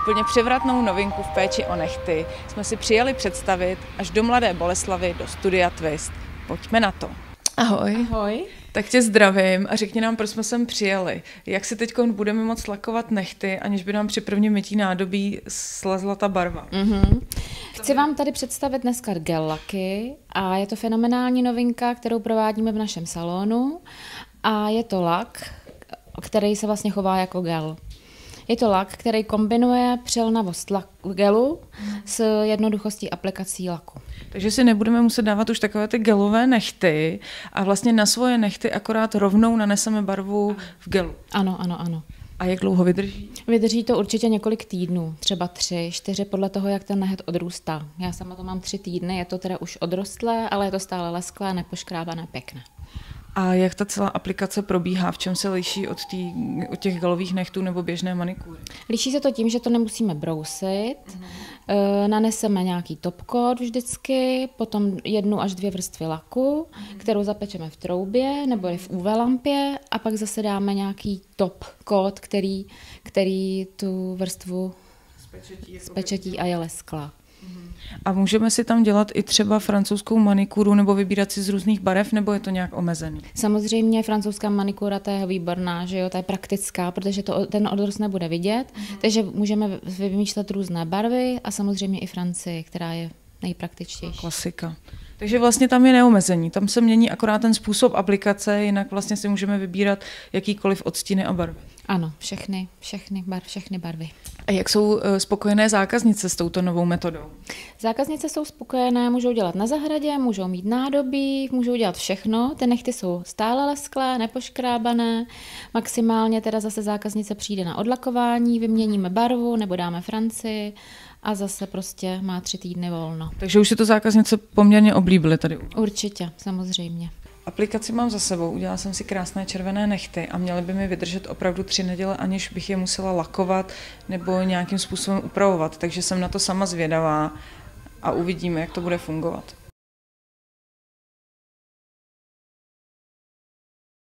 Úplně převratnou novinku v péči o nehty jsme si přijeli představit až do Mladé Boleslavi do studia Twist. Pojďme na to. Ahoj. Ahoj. Tak tě zdravím a řekni nám, proč jsme sem přijeli. Jak si teď budeme moct lakovat nehty, aniž by nám při prvním mytí nádobí slezla ta barva? Chci vám tady představit dneska gel laky a je to fenomenální novinka, kterou provádíme v našem salonu a je to lak, který se vlastně chová jako gel. Je to lak, který kombinuje přilnavost gelu s jednoduchostí aplikací laku. Takže si nebudeme muset dávat už takové ty gelové nehty a vlastně na svoje nehty akorát rovnou naneseme barvu v gelu. Ano. A jak dlouho vydrží? Vydrží to určitě několik týdnů, třeba 3, 4, podle toho, jak ten nehet odrůstá. Já sama to mám 3 týdny, je to teda už odrostlé, ale je to stále lesklé, nepoškrábané, pěkné. A jak ta celá aplikace probíhá? V čem se liší od těch gelových nehtů nebo běžné manikury? Liší se to tím, že to nemusíme brousit, naneseme nějaký top coat vždycky, potom 1 až 2 vrstvy laku, kterou zapečeme v troubě nebo i v UV lampě a pak zase dáme nějaký top coat, který tu vrstvu spečetí a je lesklá. A můžeme si tam dělat i třeba francouzskou manikuru nebo vybírat si z různých barev, nebo je to nějak omezený? Samozřejmě francouzská manikura, ta je výborná, že jo, ta je praktická, protože ten odrost nebude vidět, takže můžeme vymýšlet různé barvy a samozřejmě i Francii, která je nejpraktičtější. Klasika. Takže vlastně tam je neomezení, tam se mění akorát ten způsob aplikace, jinak vlastně si můžeme vybírat jakýkoliv odstíny a barvy. Ano, všechny barvy. A jak jsou spokojené zákaznice s touto novou metodou? Zákaznice jsou spokojené, můžou dělat na zahradě, můžou mít nádobí, můžou dělat všechno. Ty nehty jsou stále lesklé, nepoškrábané. Maximálně teda zase zákaznice přijde na odlakování, vyměníme barvu nebo dáme Francii a zase prostě má 3 týdny volno. Takže už si to zákaznice poměrně oblíbily tady. Určitě, samozřejmě. Aplikaci mám za sebou, udělala jsem si krásné červené nehty a měly by mi vydržet opravdu 3 neděle, aniž bych je musela lakovat nebo nějakým způsobem upravovat. Takže jsem na to sama zvědavá a uvidíme, jak to bude fungovat.